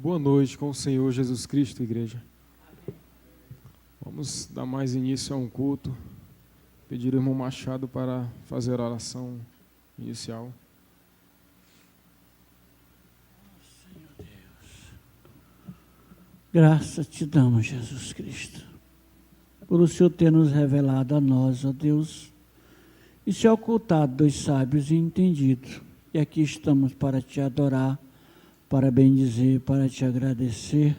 Boa noite com o Senhor Jesus Cristo, igreja. Vamos dar mais início a um culto. Pedir ao irmão Machado para fazer a oração inicial. Senhor Deus, graças te damos, Jesus Cristo, por o Senhor ter nos revelado a nós, ó Deus, e se ocultado dos sábios e entendidos. E aqui estamos para te adorar, para bendizer, para te agradecer.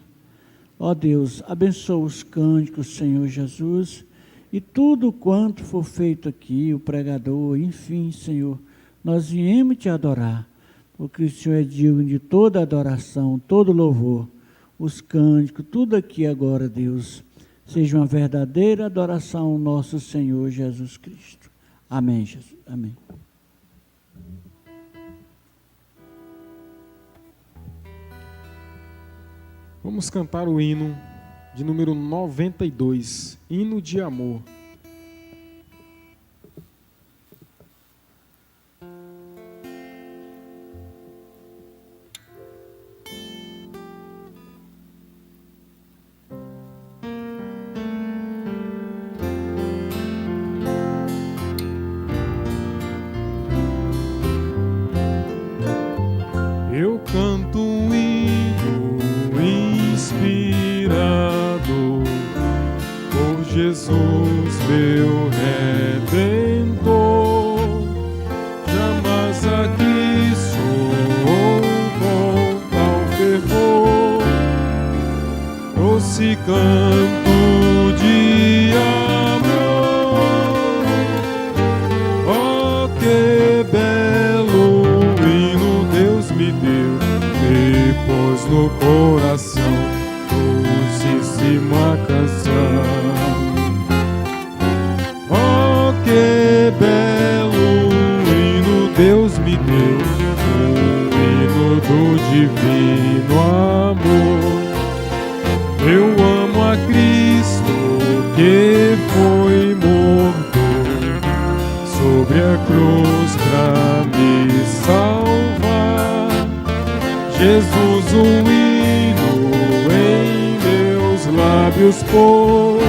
Ó Deus, abençoa os cânticos, Senhor Jesus, e tudo quanto for feito aqui, o pregador, enfim, Senhor, nós viemos te adorar, porque o Senhor é digno de toda adoração, todo louvor, os cânticos, tudo aqui agora, Deus, seja uma verdadeira adoração ao nosso Senhor Jesus Cristo. Amém, Jesus. Amém. Vamos cantar o hino de número 92, Hino de Amor. Eu canto um hino inspirado por Jesus, meu Redentor. Jamais aqui sou com tal fervor, doce canto de amor. Oh, que belo hino Deus me deu, pôs no coração docíssima canção. Oh, que belo hino Deus me deu, o hino do divino amor. Eu amo a Cristo que foi morto sobre a cruz pra me salvar. Jesus, um hino em meus lábios pôs,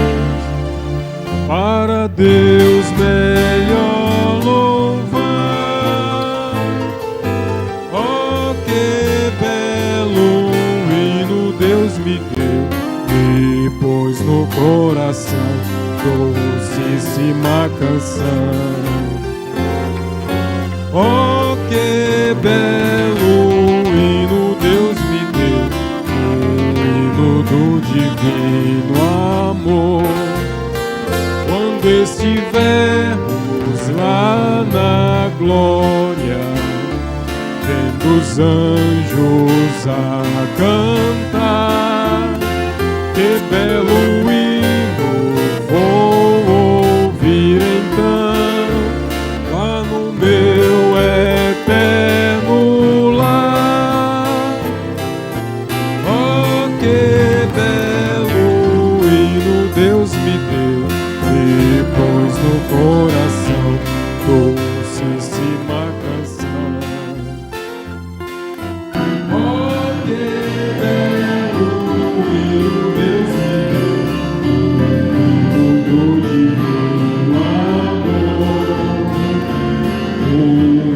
para Deus melhor louvar. Oh, que belo hino Deus me deu, me pôs no coração docíssima canção. Oh, que belo hino Deus me deu, o hino do divino amor. Quando estivermos lá na glória, vendo os anjos a cantar, que belo hino vou ouvir então, lá no meu eterno lar. Oh, que belo hino Deus me deu, e pôs no coração docíssima canção. Oh, que belo hino Deus me deu, o hino do divino amor. O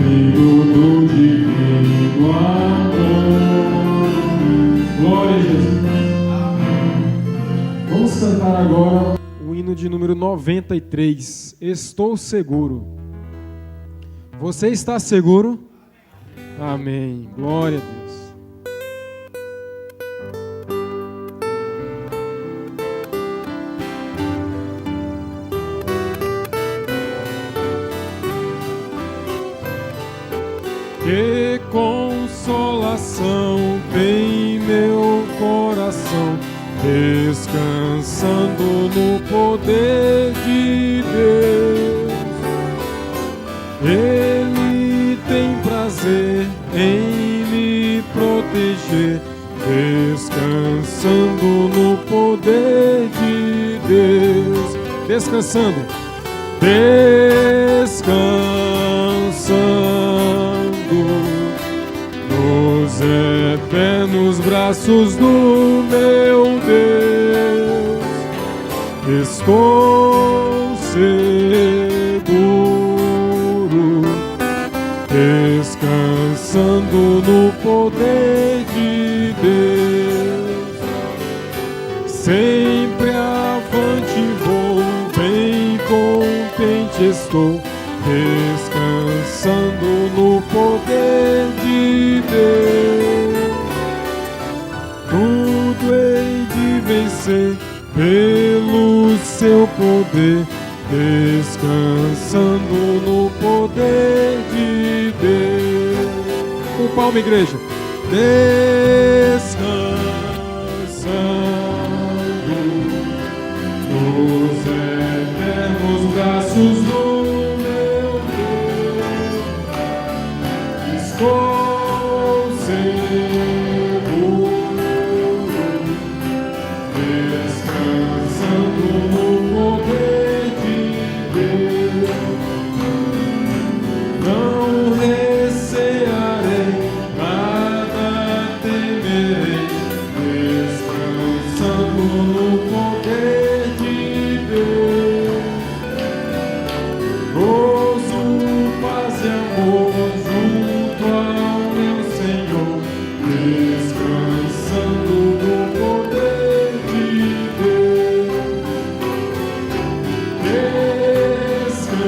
hino do divino amor. Glória a Jesus. Vamos cantar agora o hino de número 93, Estou Seguro. Você está seguro? Amém. Glória a Deus. Que consolação tem meu coração, descansando no poder de Deus. Ele tem prazer em me proteger, descansando no poder de Deus. Descansando, descansando nos eternos braços do meu Deus, estou seguro, descansando no poder de Deus. Sempre avante vou, bem contente estou, descansando no poder de Deus. Tudo hei de vencer pelo seu poder, descansando no poder de Deus. Com palma, igreja. Descansando nos eternos braços do meu Deus, estou seguro, descansando no poder de Deus. Não recearei, nada temerei, descansando no poder de Deus. Gozo, paz e amor junto ao meu Senhor, descansando no poder de Deus. Descansando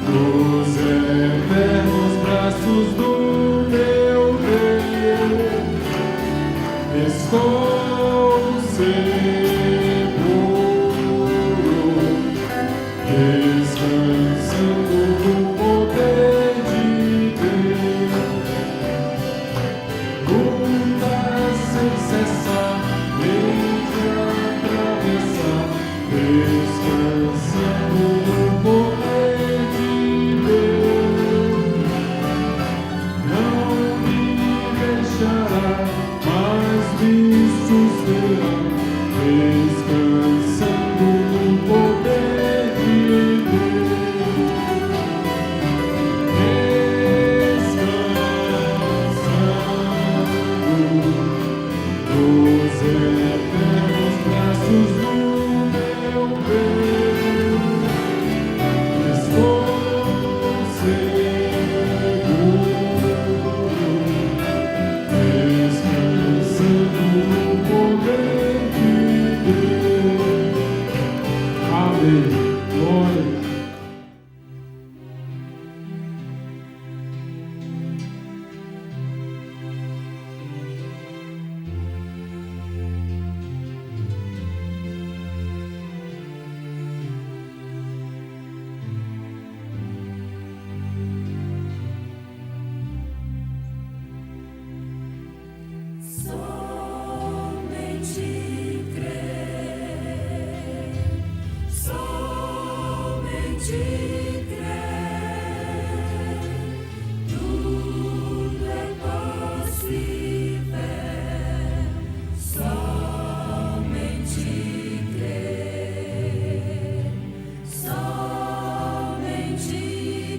nos eternos braços do meu Deus, estou seguro, descansando no poder de Deus. Lutas sem cessar, desde atravessar, descansando no poder de Deus. Não me deixará, mas me susterá, descansando no poder de Deus. Descansando nos eternos braços do meu Deus, estou seguro, descansando no poder de Deus. Amém. Glória. Somente crer, somente crer, tudo é possível. Somente crer, somente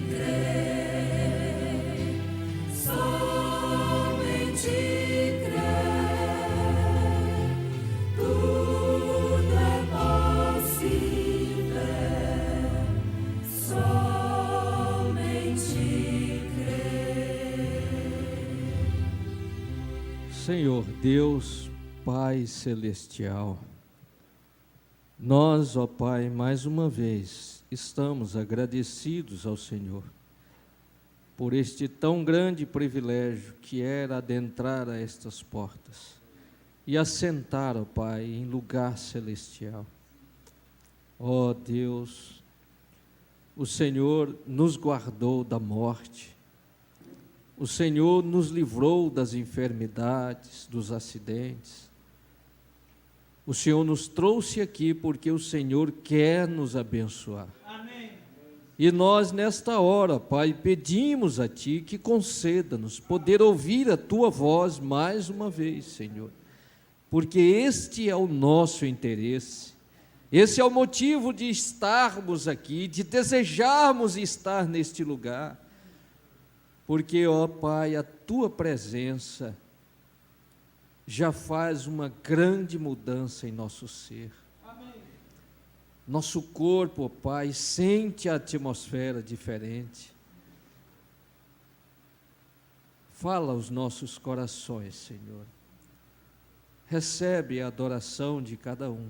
crer, somente tudo é possível, somente crer. Senhor Deus, Pai Celestial, nós, ó Pai, mais uma vez estamos agradecidos ao Senhor por este tão grande privilégio que era adentrar a estas portas e assentar, ó Pai, em lugar celestial. Ó Deus, o Senhor nos guardou da morte, o Senhor nos livrou das enfermidades, dos acidentes. O Senhor nos trouxe aqui porque o Senhor quer nos abençoar. Amém. E nós, nesta hora, Pai, pedimos a Ti que conceda-nos poder ouvir a Tua voz mais uma vez, Senhor, porque este é o nosso interesse, esse é o motivo de estarmos aqui, de desejarmos estar neste lugar, porque, ó Pai, a Tua presença já faz uma grande mudança em nosso ser. Nosso corpo, ó Pai, sente a atmosfera diferente. Fala aos nossos corações, Senhor. Recebe a adoração de cada um.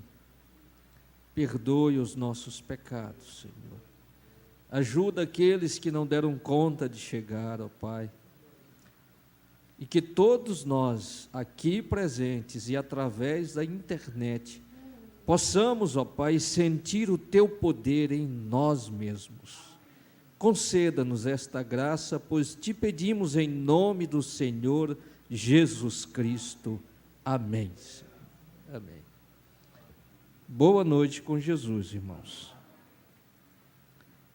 Perdoe os nossos pecados, Senhor. Ajuda aqueles que não deram conta de chegar, ó Pai. E que todos nós, aqui presentes e através da internet, possamos, ó Pai, sentir o Teu poder em nós mesmos. Conceda-nos esta graça, pois te pedimos em nome do Senhor Jesus Cristo. Amém. Amém. Boa noite com Jesus, irmãos.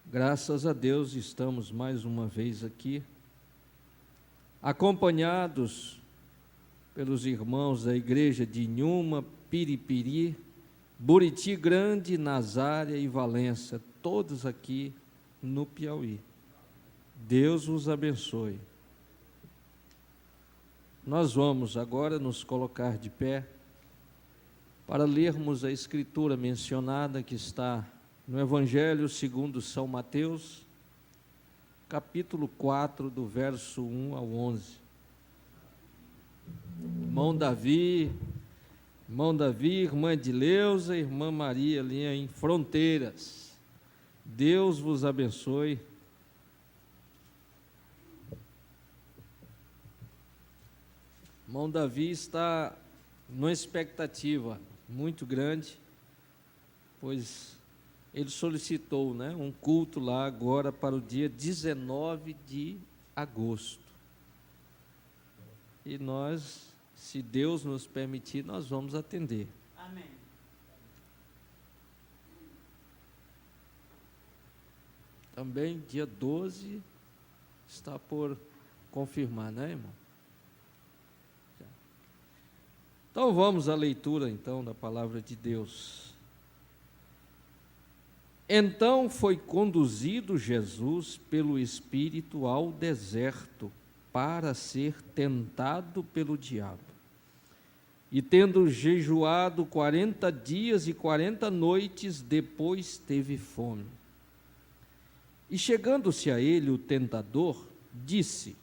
Graças a Deus estamos mais uma vez aqui, acompanhados pelos irmãos da igreja de Inhuma, Piripiri, Buriti Grande, Nazária e Valença, todos aqui no Piauí. Deus os abençoe. Nós vamos agora nos colocar de pé para lermos a escritura mencionada que está no Evangelho segundo São Mateus, capítulo 4, do verso 1 ao 11. Irmão Davi, irmã Edileuza, irmã Maria ali em Fronteiras. Deus vos abençoe. Irmão Davi está numa expectativa muito grande, pois ele solicitou, um culto lá agora para o dia 19 de agosto. E nós, se Deus nos permitir, nós vamos atender. Amém. Também dia 12 está por confirmar, né, irmão? Então vamos à leitura então da palavra de Deus. Então foi conduzido Jesus pelo Espírito ao deserto para ser tentado pelo diabo. E tendo jejuado 40 dias e 40 noites, depois teve fome. E chegando-se a ele o tentador, disse: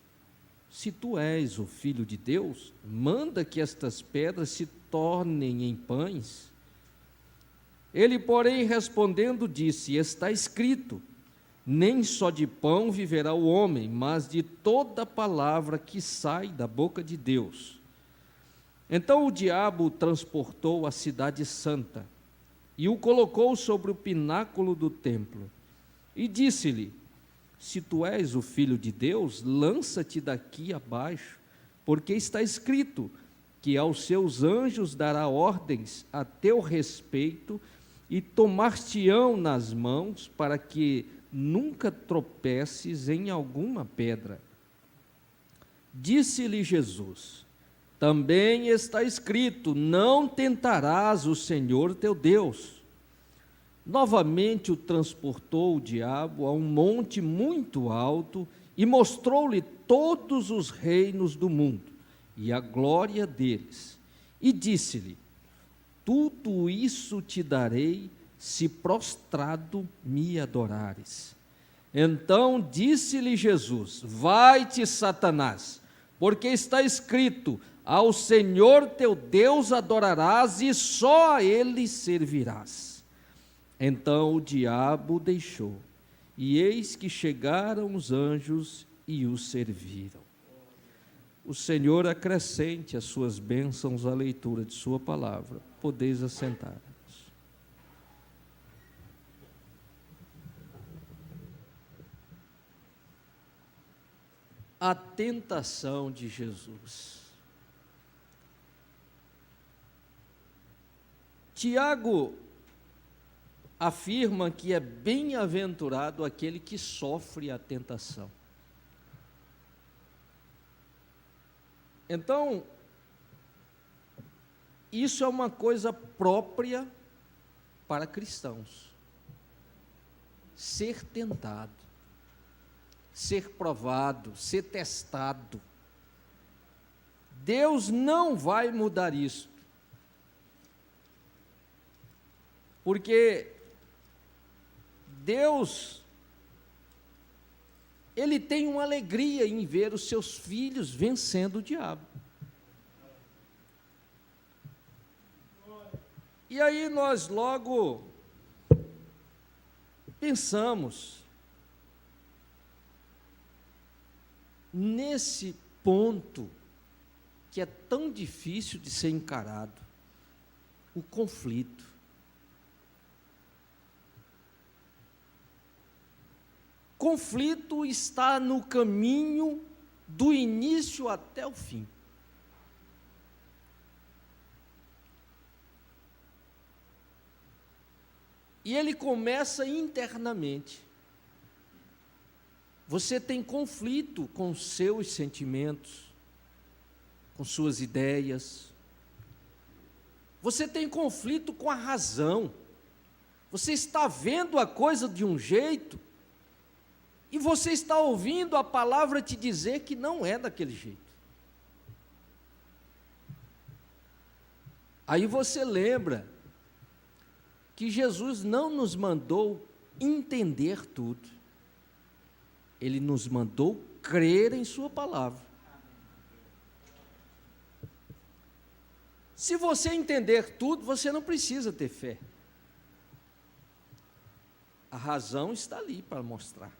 se tu és o Filho de Deus, manda que estas pedras se tornem em pães. Ele, porém, respondendo, disse: está escrito, nem só de pão viverá o homem, mas de toda palavra que sai da boca de Deus. Então o diabo o transportou à cidade santa, e o colocou sobre o pináculo do templo, e disse-lhe: se tu és o Filho de Deus, lança-te daqui abaixo, porque está escrito que aos seus anjos dará ordens a teu respeito, e tomar-te-ão nas mãos, para que nunca tropeces em alguma pedra. Disse-lhe Jesus: também está escrito, não tentarás o Senhor teu Deus. Novamente o transportou o diabo a um monte muito alto e mostrou-lhe todos os reinos do mundo e a glória deles. E disse-lhe: tudo isso te darei, se prostrado me adorares. Então disse-lhe Jesus: vai-te, Satanás, porque está escrito, ao Senhor teu Deus adorarás e só a Ele servirás. Então o diabo o deixou, e eis que chegaram os anjos e o serviram. O Senhor acrescente as suas bênçãos à leitura de sua palavra. Podeis assentar-vos. A tentação de Jesus. Tiago afirma que é bem-aventurado aquele que sofre a tentação. Então, isso é uma coisa própria para cristãos. Ser tentado. ser provado, ser testado. Deus não vai mudar isso. Porque Deus, Ele tem uma alegria em ver os seus filhos vencendo o diabo. E aí nós logo pensamos nesse ponto que é tão difícil de ser encarado, o conflito. Conflito está no caminho do início até o fim. E ele começa internamente. Você tem conflito com seus sentimentos, com suas ideias. Você tem conflito com a razão. Você está vendo a coisa de um jeito e você está ouvindo a palavra te dizer que não é daquele jeito. Aí você lembra que Jesus não nos mandou entender tudo. Ele nos mandou crer em sua palavra. Se você entender tudo, você não precisa ter fé. A razão está ali para mostrar.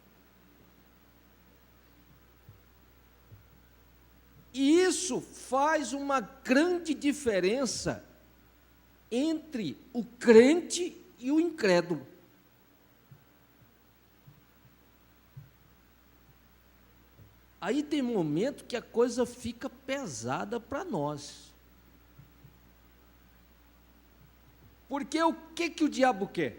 E isso faz uma grande diferença entre o crente e o incrédulo. Aí tem momento que a coisa fica pesada para nós. Porque o que o diabo quer?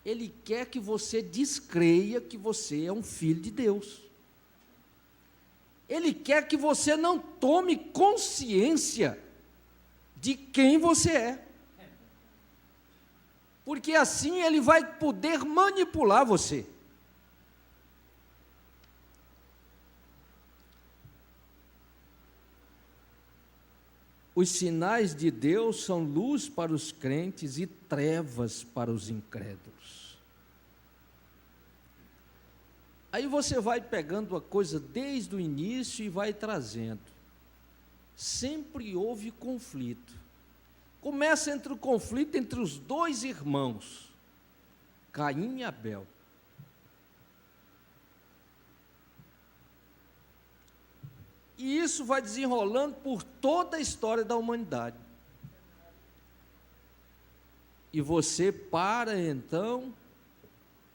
Ele quer que você descreia que você é um filho de Deus. Ele quer que você não tome consciência de quem você é. Porque assim ele vai poder manipular você. Os sinais de Deus são luz para os crentes e trevas para os incrédulos. Aí você vai pegando a coisa desde o início e vai trazendo. Sempre houve conflito. Começa entre o conflito entre os dois irmãos, Caim e Abel. E isso vai desenrolando por toda a história da humanidade. E você para então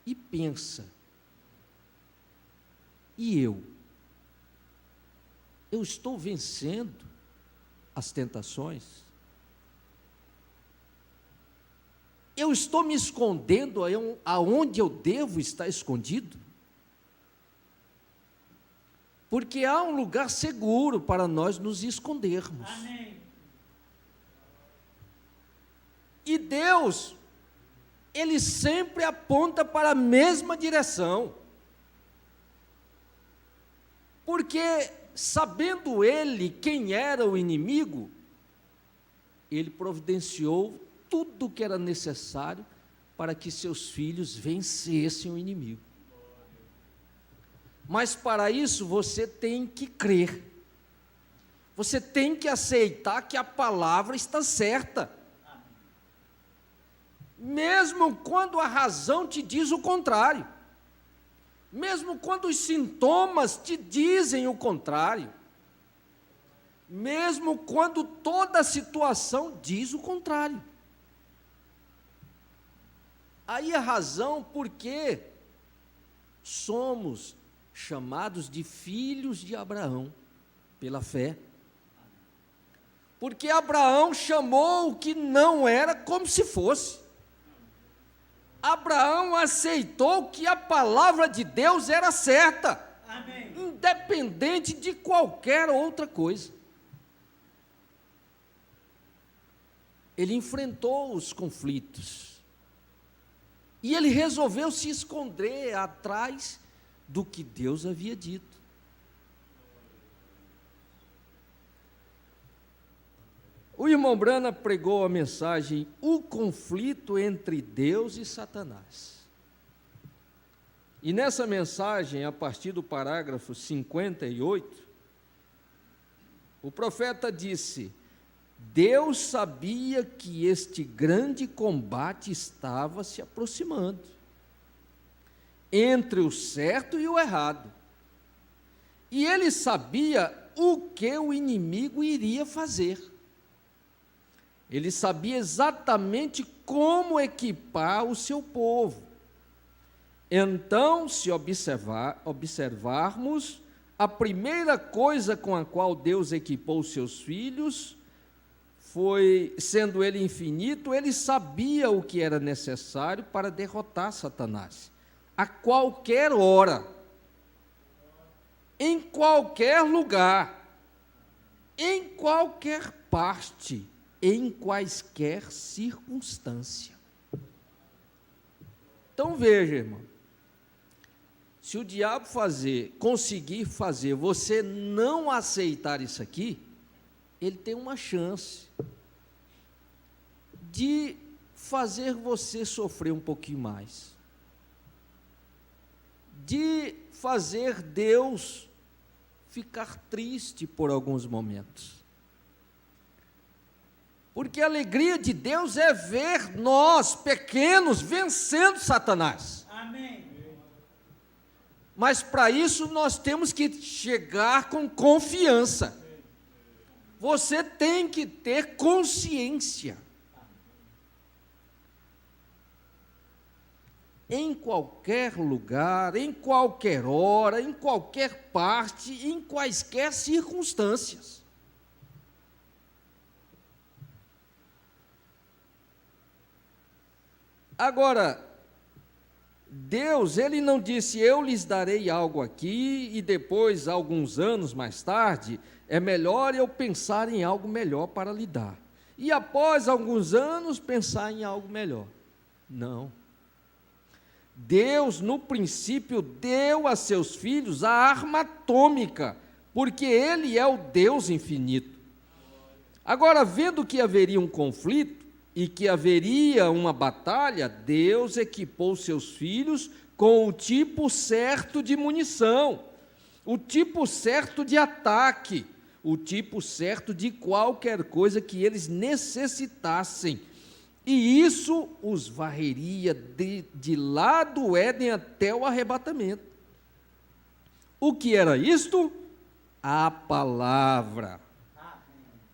e pensa: e eu? Eu estou vencendo as tentações? Eu estou me escondendo aonde eu devo estar escondido? Porque há um lugar seguro para nós nos escondermos. Amém. E Deus, Ele sempre aponta para a mesma direção. Porque, sabendo Ele quem era o inimigo, Ele providenciou tudo o que era necessário para que seus filhos vencessem o inimigo. Mas para isso você tem que crer. Você tem que aceitar que a palavra está certa. Mesmo quando a razão te diz o contrário. Mesmo quando os sintomas te dizem o contrário. Mesmo quando toda a situação diz o contrário. Aí a razão porque somos chamados de filhos de Abraão, pela fé. Porque Abraão chamou o que não era como se fosse. Abraão aceitou que a palavra de Deus era certa. Amém. Independente de qualquer outra coisa. Ele enfrentou os conflitos. E ele resolveu se esconder atrás do que Deus havia dito. O irmão Brana pregou a mensagem O conflito entre Deus e Satanás. E nessa mensagem, a partir do parágrafo 58, o profeta disse: Deus sabia que este grande combate estava se aproximando, entre o certo e o errado. E ele sabia o que o inimigo iria fazer. Ele sabia exatamente como equipar o seu povo. Então, se observarmos, a primeira coisa com a qual Deus equipou os seus filhos foi, sendo ele infinito, ele sabia o que era necessário para derrotar Satanás, a qualquer hora, em qualquer lugar, em qualquer parte, em quaisquer circunstância. Então veja, irmão, se o diabo conseguir fazer você não aceitar isso aqui, ele tem uma chance de fazer você sofrer um pouquinho mais, de fazer Deus ficar triste por alguns momentos. Porque a alegria de Deus é ver nós, pequenos, vencendo Satanás. Amém. Mas para isso nós temos que chegar com confiança. Você tem que ter consciência. Em qualquer lugar, em qualquer hora, em qualquer parte, em quaisquer circunstâncias. Agora, Deus, ele não disse, eu lhes darei algo aqui e depois, alguns anos mais tarde, é melhor eu pensar em algo melhor para lhe dar. E após alguns anos, pensar em algo melhor. Não. Deus, no princípio, deu a seus filhos a arma atômica, porque Ele é o Deus infinito. Agora, vendo que haveria um conflito, e que haveria uma batalha, Deus equipou seus filhos com o tipo certo de munição, o tipo certo de ataque, o tipo certo de qualquer coisa que eles necessitassem. E isso os varreria de lá do Éden até o arrebatamento. O que era isto? A palavra.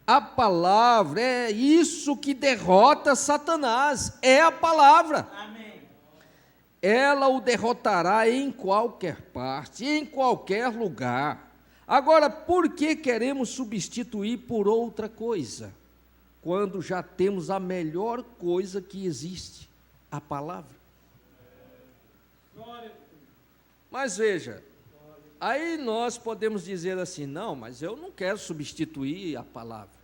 A palavra é isso que derrota Satanás, é a palavra. Amém. Ela o derrotará em qualquer parte, em qualquer lugar. Agora, por que queremos substituir por outra coisa, quando já temos a melhor coisa que existe, a palavra? Mas veja, aí nós podemos dizer assim, não, mas eu não quero substituir a palavra.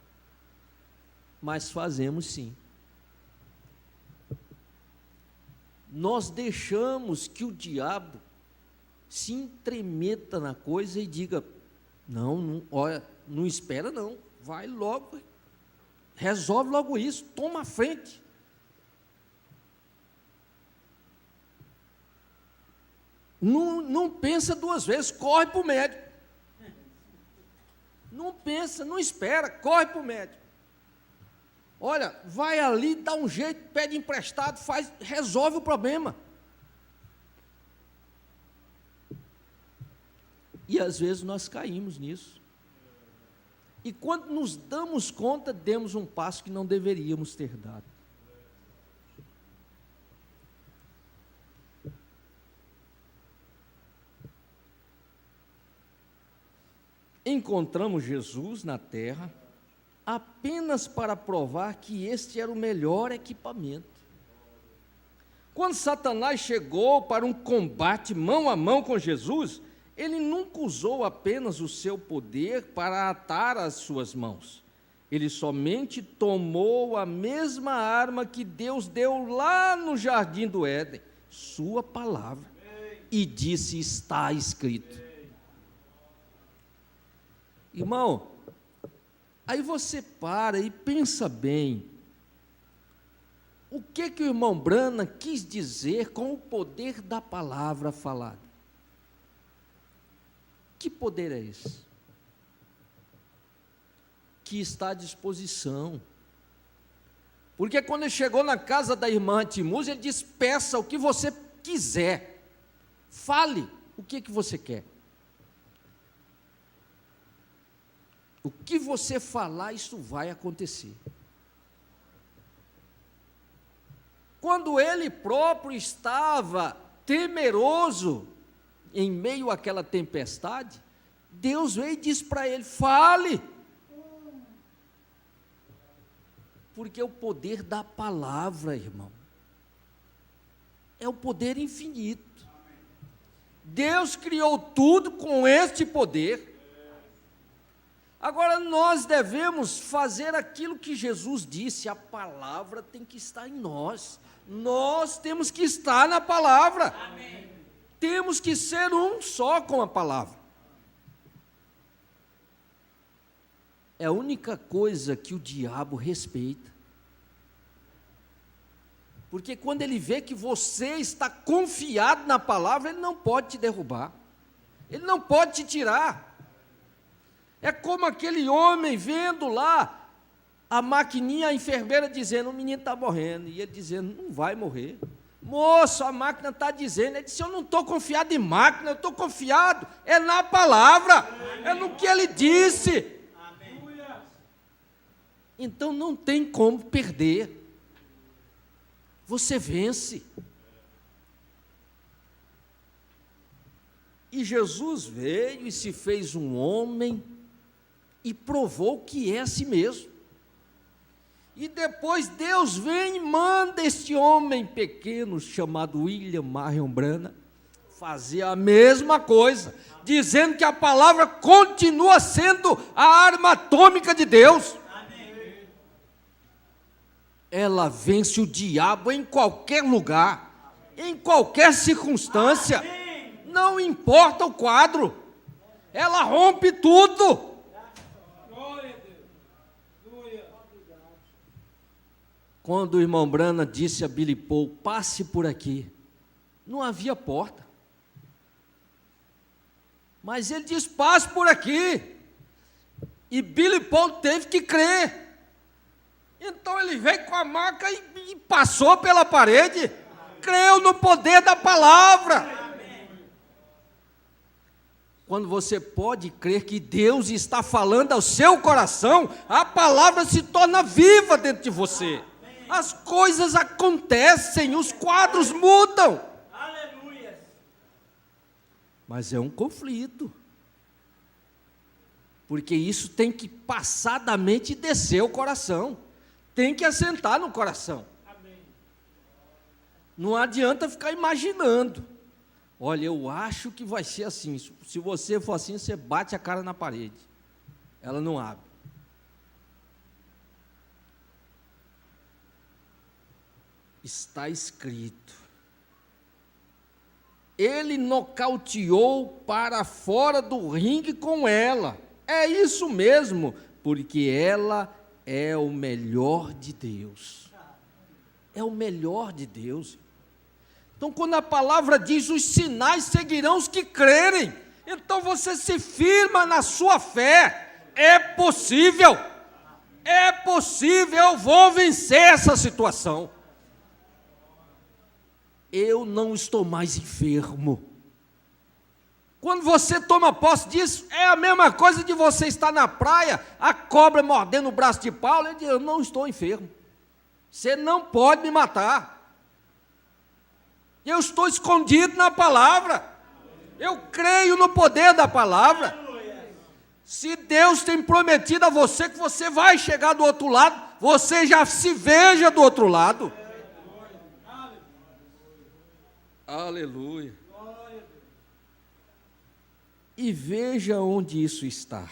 Mas fazemos sim. Nós deixamos que o diabo se entremeta na coisa e diga, não, olha, não espera não, vai logo, resolve logo isso, toma a frente. Não pensa duas vezes, corre para o médico. Não pensa, não espera, corre para o médico. Olha, vai ali, dá um jeito, pede emprestado, resolve o problema. E às vezes nós caímos nisso. E quando nos damos conta, demos um passo que não deveríamos ter dado. Encontramos Jesus na terra apenas para provar que este era o melhor equipamento. Quando Satanás chegou para um combate mão a mão com Jesus, ele nunca usou apenas o seu poder para atar as suas mãos. Ele somente tomou a mesma arma que Deus deu lá no jardim do Éden, sua palavra. e disse: está escrito. Irmão, aí você para e pensa bem, o que o irmão Branham quis dizer com o poder da palavra falada? Que poder é esse? Que está à disposição. Porque quando ele chegou na casa da irmã Timúzia, ele disse: peça o que você quiser, fale o que você quer. O que você falar, isso vai acontecer. Quando ele próprio estava temeroso, em meio àquela tempestade, Deus veio e disse para ele: fale. Porque o poder da palavra, irmão, é o poder infinito. Deus criou tudo com este poder. Agora nós devemos fazer aquilo que Jesus disse: a palavra tem que estar em nós. Nós temos que estar na palavra. Amém. Temos que ser um só com a palavra. É a única coisa que o diabo respeita. Porque quando ele vê que você está confiado na palavra, ele não pode te derrubar. Ele não pode te tirar. É como aquele homem vendo lá a maquininha, a enfermeira dizendo: o menino está morrendo. E ele dizendo: não vai morrer. Moço, a máquina está dizendo. Ele disse: eu não estou confiado em máquina, eu estou confiado é na palavra, é no que ele disse. Então não tem como perder. Você vence. E Jesus veio e se fez um homem e provou que é a si mesmo. E depois Deus vem e manda este homem pequeno chamado William Marion Branham fazer a mesma coisa, dizendo que a palavra continua sendo a arma atômica de Deus. Ela vence o diabo em qualquer lugar, em qualquer circunstância, não importa o quadro, ela rompe tudo. Quando o irmão Branham disse a Billy Paul: passe por aqui, não havia porta, mas ele disse: passe por aqui, e Billy Paul teve que crer. Então ele veio com a maca e passou pela parede, creu no poder da palavra. Quando você pode crer que Deus está falando ao seu coração, a palavra se torna viva dentro de você. As coisas acontecem, os quadros mudam. Mas é um conflito. Porque isso tem que passar da mente e descer o coração. Tem que assentar no coração. Amém. Não adianta ficar imaginando. Olha, eu acho que vai ser assim. Se você for assim, você bate a cara na parede. Ela não abre. Está escrito. Ele nocauteou para fora do ringue com ela. É isso mesmo, porque ela é o melhor de Deus. É o melhor de Deus. Então, quando a palavra diz: os sinais seguirão os que crerem, então você se firma na sua fé. É possível. É possível, eu vou vencer essa situação. Eu não estou mais enfermo. Quando você toma posse disso, é a mesma coisa de você estar na praia, a cobra mordendo o braço de Paulo, ele diz: eu não estou enfermo, você não pode me matar, eu estou escondido na palavra, eu creio no poder da palavra. Se Deus tem prometido a você que você vai chegar do outro lado, você já se veja do outro lado. Aleluia. E veja onde isso está.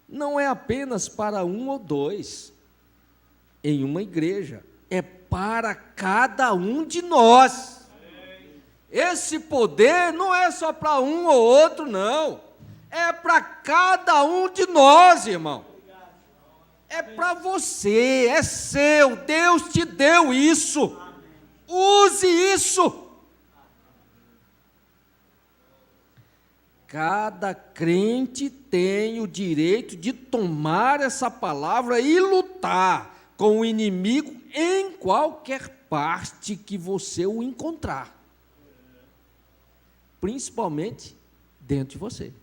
Não é apenas para um ou dois em uma igreja, é para cada um de nós. Esse poder não é só para um ou outro, não. É para cada um de nós, irmão. É para você, é seu. Deus te deu isso. Use isso. Cada crente tem o direito de tomar essa palavra e lutar com o inimigo em qualquer parte que você o encontrar. Principalmente dentro de você.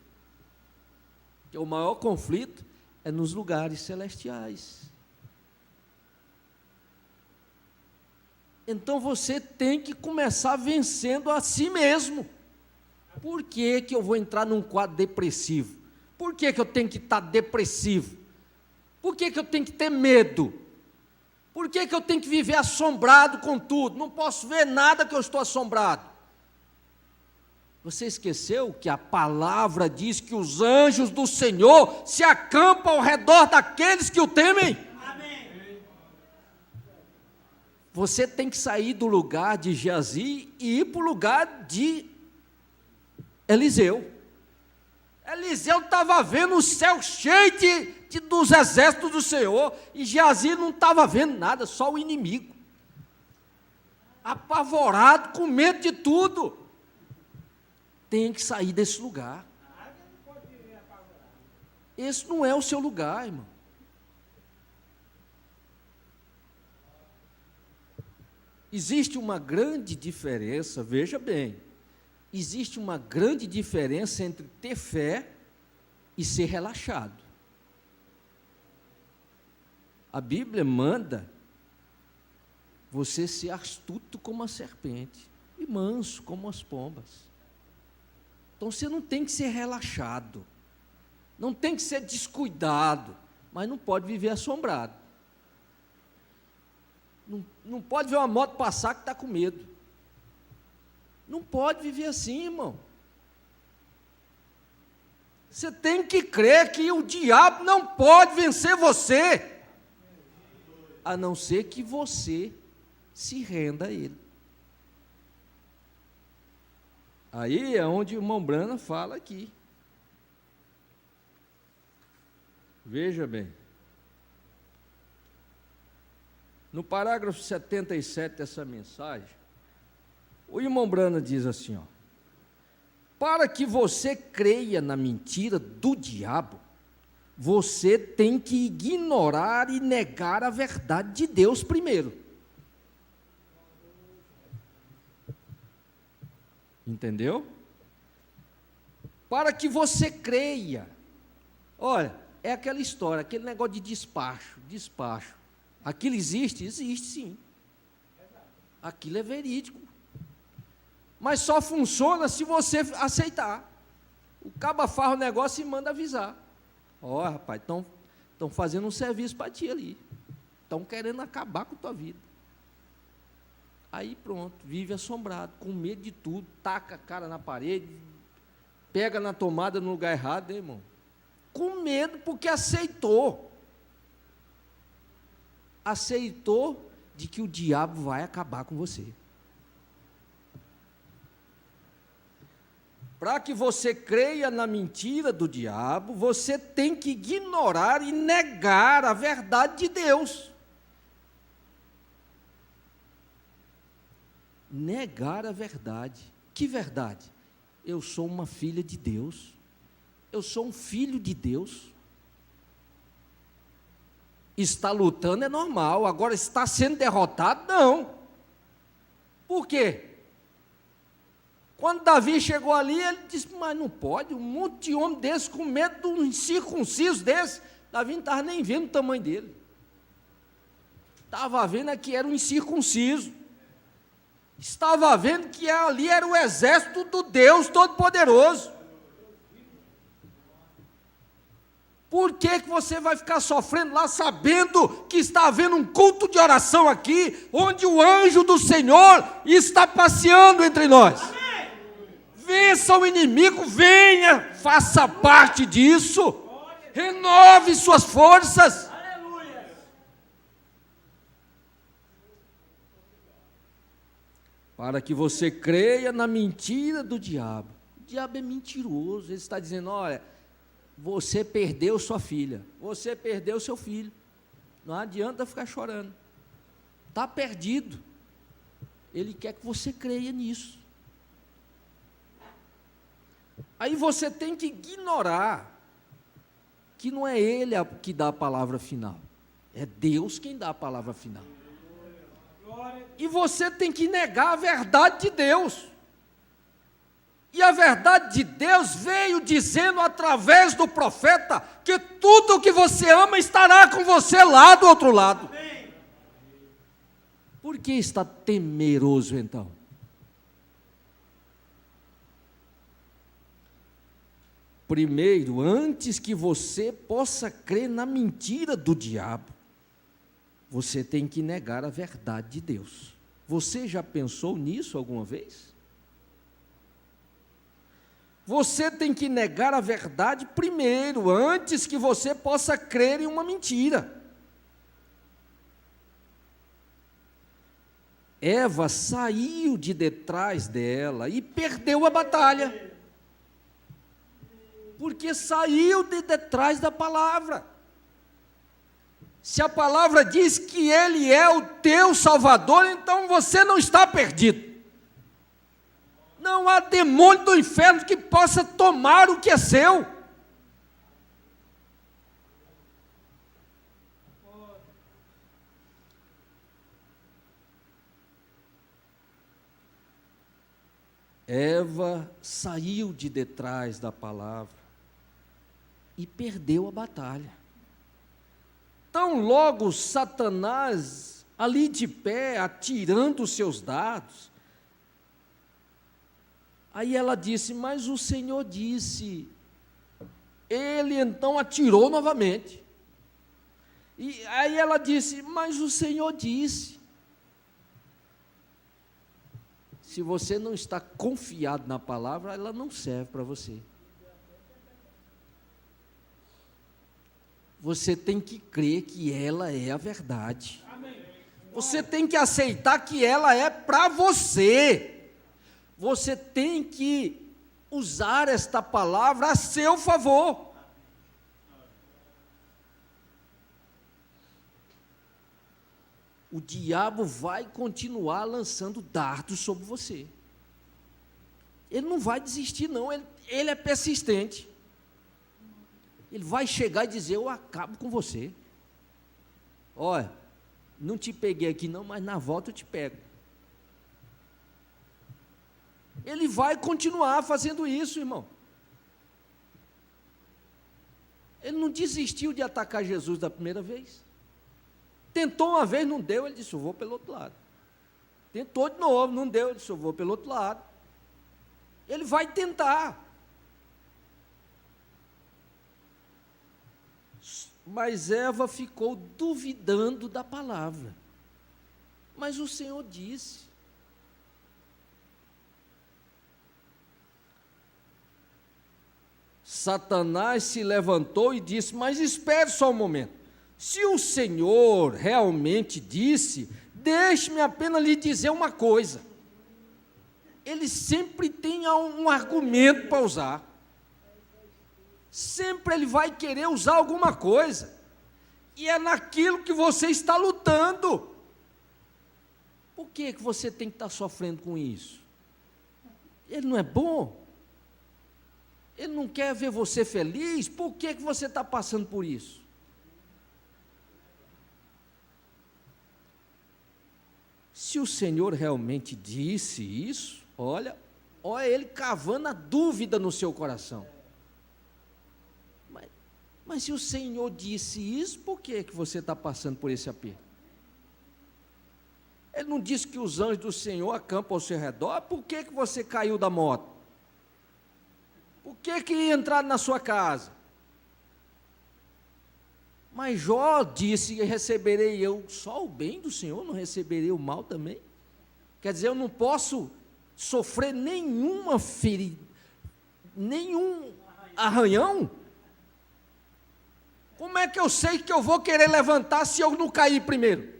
Porque o maior conflito é nos lugares celestiais. Então você tem que começar vencendo a si mesmo. Por que eu vou entrar num quadro depressivo? Por que eu tenho que estar depressivo? Por que eu tenho que ter medo? Por que eu tenho que viver assombrado com tudo? Não posso ver nada que eu estou assombrado. Você esqueceu que a palavra diz que os anjos do Senhor se acampam ao redor daqueles que o temem? Amém. Você tem que sair do lugar de Geazi e ir para o lugar de Eliseu. Eliseu estava vendo o céu cheio dos exércitos do Senhor, e Geazi não estava vendo nada, só o inimigo. Apavorado, com medo de tudo. Tem que sair desse lugar. Esse não é o seu lugar, irmão. Existe uma grande diferença, veja bem, existe uma grande diferença entre ter fé e ser relaxado. A Bíblia manda você ser astuto como a serpente e manso como as pombas. Então você não tem que ser relaxado, não tem que ser descuidado, mas não pode viver assombrado. Não pode ver uma moto passar que está com medo. Não pode viver assim, irmão. Você tem que crer que o diabo não pode vencer você, a não ser que você se renda a ele. Aí é onde o irmão Brana fala aqui. Veja bem. No parágrafo 77 dessa mensagem, o irmão Brana diz assim, ó: para que você creia na mentira do diabo, você tem que ignorar e negar a verdade de Deus primeiro. Entendeu? Para que você creia. Olha, é aquela história, aquele negócio de despacho. Aquilo existe? Existe sim. Aquilo é verídico. Mas só funciona se você aceitar. O caba farra o negócio e manda avisar. Ó, rapaz, estão fazendo um serviço para ti ali. Estão querendo acabar com a tua vida. Aí pronto, vive assombrado, com medo de tudo, taca a cara na parede, pega na tomada no lugar errado, hein, irmão? Com medo porque aceitou de que o diabo vai acabar com você. Para que você creia na mentira do diabo, você tem que ignorar e negar a verdade de Deus. Negar a verdade. Que verdade? Eu sou uma filha de Deus. Eu sou um filho de Deus. Está lutando é normal, agora está sendo derrotado, não. Por quê? Quando Davi chegou ali, ele disse, mas não pode, um monte de homem desse, com medo de um incircunciso desse. Davi não estava nem vendo o tamanho dele. Estava vendo que era um incircunciso. Estava vendo que ali era o exército do Deus Todo-Poderoso. Por que você vai ficar sofrendo lá, sabendo que está havendo um culto de oração aqui, onde o anjo do Senhor está passeando entre nós? Amém. Vença o inimigo, venha, faça parte disso, renove suas forças. para que você creia na mentira do diabo. O diabo é mentiroso, ele está dizendo, olha, você perdeu sua filha, você perdeu seu filho, não adianta ficar chorando, está perdido. Ele quer que você creia nisso. Aí você tem que ignorar que não é ele que dá a palavra final, é Deus quem dá a palavra final. E você tem que negar a verdade de Deus. E a verdade de Deus veio dizendo através do profeta que tudo o que você ama estará com você lá do outro lado. Por que está temeroso então? Primeiro, antes que você possa crer na mentira do diabo, você tem que negar a verdade de Deus. Você já pensou nisso alguma vez? Você tem que negar a verdade primeiro, antes que você possa crer em uma mentira. Eva saiu de detrás dela e perdeu a batalha, porque saiu de detrás da palavra. Se a palavra diz que Ele é o teu Salvador, então você não está perdido. Não há demônio do inferno que possa tomar o que é seu. Eva saiu de detrás da palavra e perdeu a batalha. Tão logo Satanás, ali de pé, atirando os seus dardos, aí ela disse, mas o Senhor disse. Ele então atirou novamente. E aí ela disse, mas o Senhor disse. Se você não está confiado na palavra, ela não serve para você. Você tem que crer que ela é a verdade. Você tem que aceitar que ela é para você. Você tem que usar esta palavra a seu favor. O diabo vai continuar lançando dardos sobre você. Ele não vai desistir, não. Ele é persistente. Ele vai chegar e dizer, eu acabo com você. Olha, não te peguei aqui não, mas na volta eu te pego. Ele vai continuar fazendo isso, irmão. Ele não desistiu de atacar Jesus da primeira vez. Tentou uma vez, não deu, ele disse, eu vou pelo outro lado. Tentou de novo, não deu, ele disse, eu vou pelo outro lado. Ele vai tentar. Mas Eva ficou duvidando da palavra. Mas o Senhor disse. Satanás se levantou e disse, mas espere só um momento. Se o Senhor realmente disse, deixe-me apenas lhe dizer uma coisa. Ele sempre tem um argumento para usar. Sempre ele vai querer usar alguma coisa. E é naquilo que você está lutando. Por que você tem que estar sofrendo com isso? Ele não é bom? Ele não quer ver você feliz? Por que você está passando por isso? Se o Senhor realmente disse isso, olha ele cavando a dúvida no seu coração. Mas se o Senhor disse isso, por que você está passando por esse aperto? Ele não disse que os anjos do Senhor acampam ao seu redor? Por que você caiu da moto? Por que entraram na sua casa? Mas Jó disse, receberei eu só o bem do Senhor, não receberei o mal também? Quer dizer, eu não posso sofrer nenhuma ferida, nenhum arranhão? Como é que eu sei que eu vou querer levantar se eu não cair primeiro?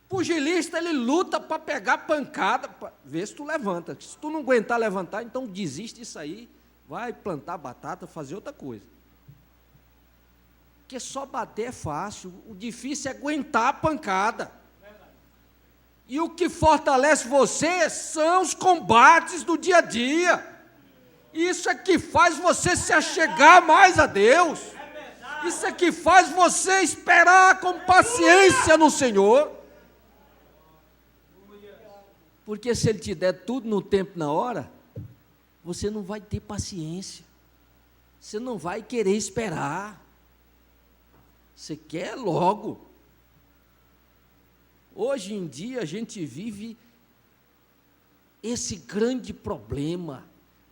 Pugilista, ele luta para pegar pancada, para ver se tu levanta. Se tu não aguentar levantar, então desiste disso aí, vai plantar batata, fazer outra coisa. Porque só bater é fácil, o difícil é aguentar a pancada. E o que fortalece você são os combates do dia a dia. Isso é que faz você se achegar mais a Deus. Isso é que faz você esperar com paciência no Senhor. Porque se Ele te der tudo no tempo, na hora, você não vai ter paciência. Você não vai querer esperar. Você quer logo. Hoje em dia a gente vive esse grande problema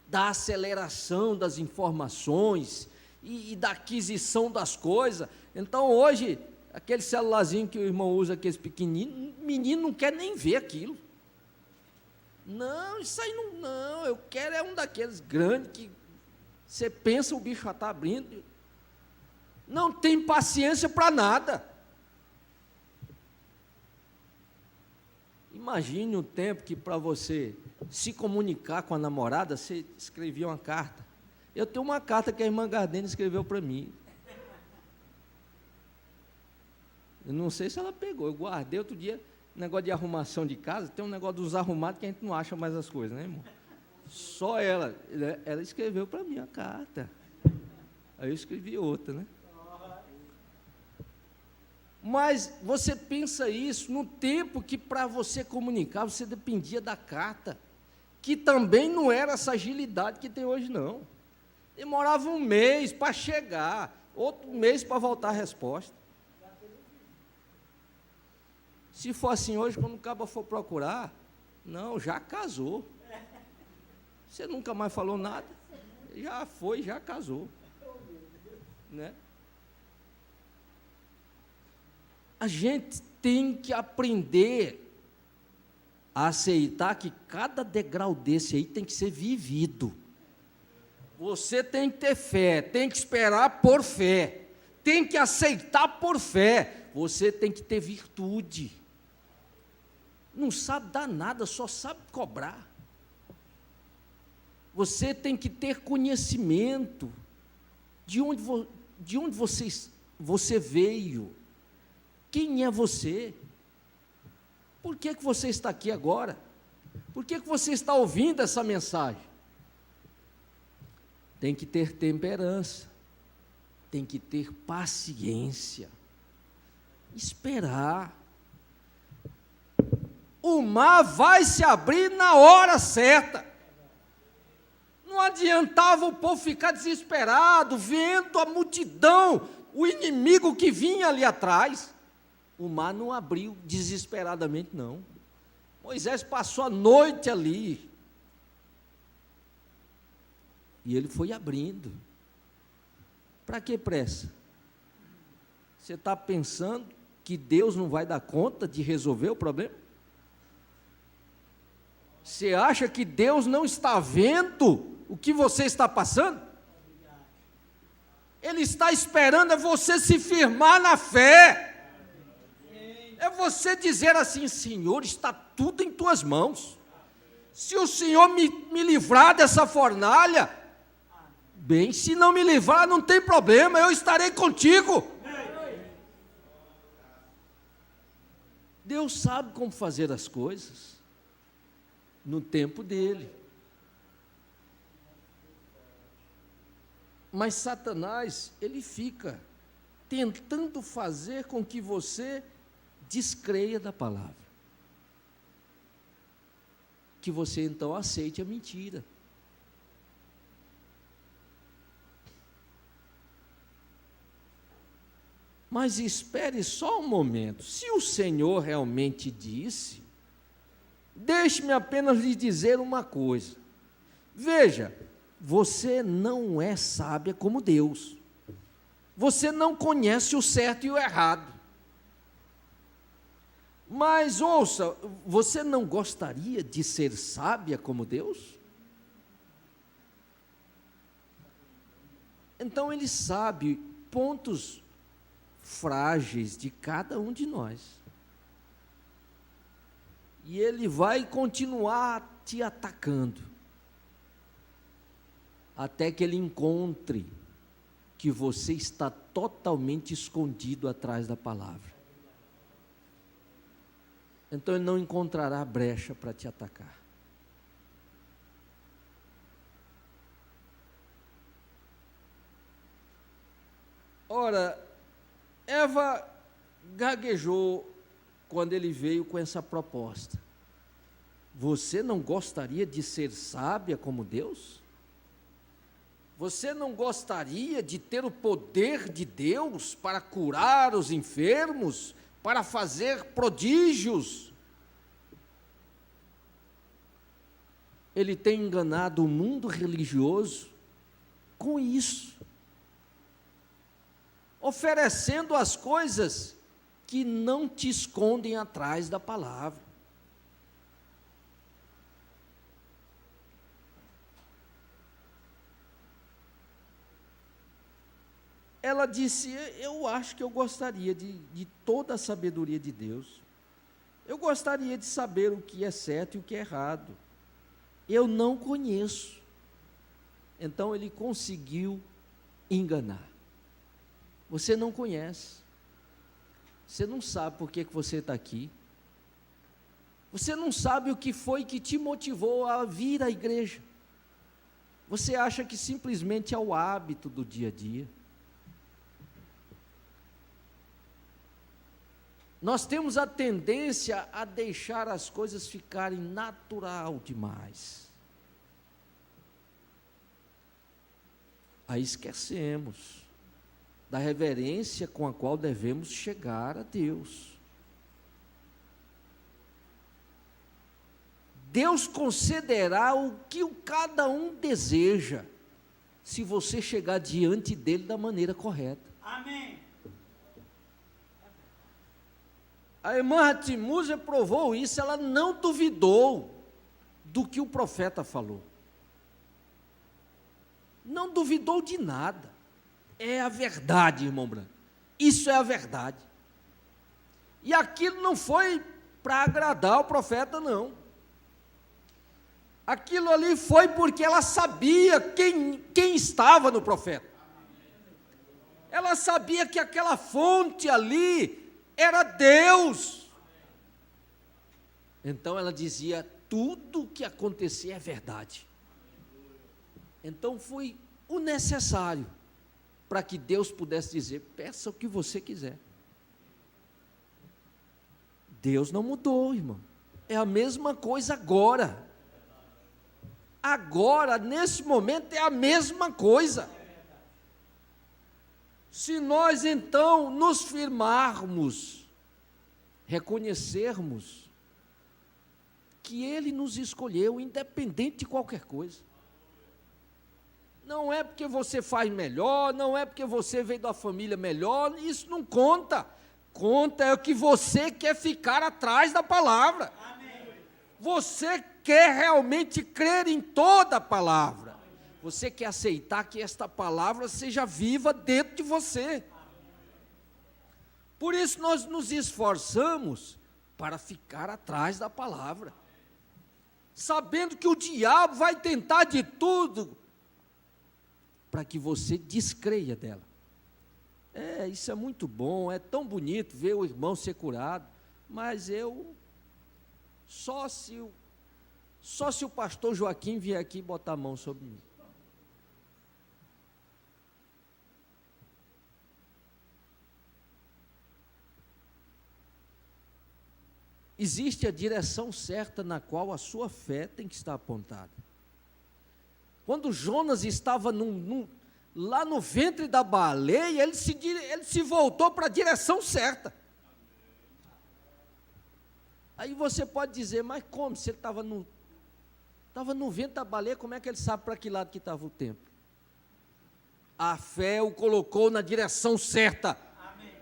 da aceleração das informações e da aquisição das coisas. Então hoje, aquele celularzinho que o irmão usa, aqueles pequenininhos, o menino não quer nem ver aquilo. Não, isso aí não, eu quero é um daqueles grandes que você pensa o bicho já está abrindo. Não tem paciência para nada. Imagine o tempo que para você se comunicar com a namorada, você escrevia uma carta. Eu tenho uma carta que a irmã Gardene escreveu para mim. Eu não sei se ela pegou, eu guardei outro dia, negócio de arrumação de casa, tem um negócio dos arrumados que a gente não acha mais as coisas, né, irmão? Só ela escreveu para mim a carta. Aí eu escrevi outra, né? Mas você pensa isso no tempo que para você comunicar, você dependia da carta, que também não era essa agilidade que tem hoje, não. Demorava um mês para chegar, outro mês para voltar a resposta. Se for assim hoje, quando o cabo for procurar, não, já casou. Você nunca mais falou nada, já foi, já casou. Né? A gente tem que aprender a aceitar que cada degrau desse aí tem que ser vivido. Você tem que ter fé, tem que esperar por fé, tem que aceitar por fé. Você tem que ter virtude. Não sabe dar nada, só sabe cobrar. Você tem que ter conhecimento de onde você veio. Quem é você? Por que você está aqui agora? Por que você está ouvindo essa mensagem? Tem que ter temperança, tem que ter paciência, esperar. O mar vai se abrir na hora certa. Não adiantava o povo ficar desesperado, vendo a multidão, o inimigo que vinha ali atrás. O mar não abriu desesperadamente, não. Moisés passou a noite ali. E ele foi abrindo. Para que pressa? Você está pensando que Deus não vai dar conta de resolver o problema? Você acha que Deus não está vendo o que você está passando? Ele está esperando é você se firmar na fé. É você dizer assim: Senhor, está tudo em tuas mãos. Se o Senhor me livrar dessa fornalha, bem, se não me livrar, não tem problema, eu estarei contigo. Deus sabe como fazer as coisas, no tempo dele. Mas Satanás, ele fica tentando fazer com que você descreia da palavra, que você então aceite a mentira. Mas espere só um momento. Se o Senhor realmente disse, deixe-me apenas lhe dizer uma coisa. Veja, você não é sábia como Deus. Você não conhece o certo e o errado. Mas ouça, você não gostaria de ser sábia como Deus? Então Ele sabe pontos frágeis de cada um de nós. E ele vai continuar te atacando, até que ele encontre que você está totalmente escondido atrás da palavra. Então ele não encontrará brecha para te atacar. Ora, Eva gaguejou quando ele veio com essa proposta. Você não gostaria de ser sábia como Deus? Você não gostaria de ter o poder de Deus para curar os enfermos, para fazer prodígios? Ele tem enganado o mundo religioso com isso, oferecendo as coisas que não te escondem atrás da palavra. Ela disse, eu acho que eu gostaria de toda a sabedoria de Deus. Eu gostaria de saber o que é certo e o que é errado. Eu não conheço. Então ele conseguiu enganar. Você não conhece. Você não sabe por que você está aqui. Você não sabe o que foi que te motivou a vir à igreja. Você acha que simplesmente é o hábito do dia a dia. Nós temos a tendência a deixar as coisas ficarem natural demais. Aí esquecemos da reverência com a qual devemos chegar a Deus. Deus concederá o que cada um deseja, se você chegar diante dele da maneira correta. Amém. A irmã Ratimusa provou isso, ela não duvidou do que o profeta falou. Não duvidou de nada. É a verdade, irmão Branco. Isso é a verdade. E aquilo não foi para agradar o profeta, não. Aquilo ali foi porque ela sabia quem estava no profeta. Ela sabia que aquela fonte ali era Deus. Então ela dizia, tudo o que acontecer é verdade. Então foi o necessário para que Deus pudesse dizer, peça o que você quiser. Deus não mudou, irmão. É a mesma coisa agora. Agora, nesse momento, é a mesma coisa. Se nós então nos firmarmos, reconhecermos que Ele nos escolheu, independente de qualquer coisa. Não é porque você faz melhor, não é porque você veio da família melhor, isso não conta. Conta é o que você quer ficar atrás da palavra. Amém. Você quer realmente crer em toda a palavra. Você quer aceitar que esta palavra seja viva dentro de você. Por isso nós nos esforçamos para ficar atrás da palavra, sabendo que o diabo vai tentar de tudo para que você descreia dela. Isso é muito bom, é tão bonito ver o irmão ser curado, mas só se o pastor Joaquim vier aqui botar a mão sobre mim. Existe a direção certa na qual a sua fé tem que estar apontada. Quando Jonas estava lá no ventre da baleia, ele se voltou para a direção certa. Aí você pode dizer, mas como? Se ele estava no ventre da baleia, como é que ele sabe para que lado que estava o tempo? A fé o colocou na direção certa. Amém.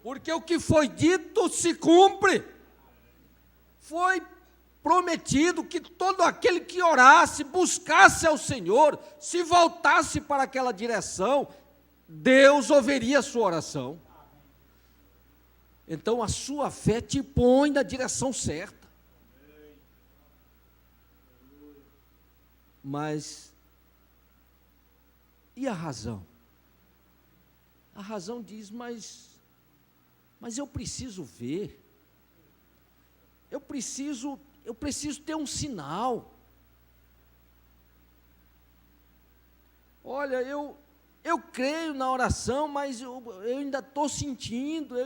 Porque o que foi dito se cumpre. Foi prometido que todo aquele que orasse, buscasse ao Senhor, se voltasse para aquela direção, Deus ouviria a sua oração. Então a sua fé te põe na direção certa. Mas, e a razão? A razão diz, mas eu preciso ver, eu preciso ter um sinal. Olha, eu creio na oração, mas eu ainda estou sentindo,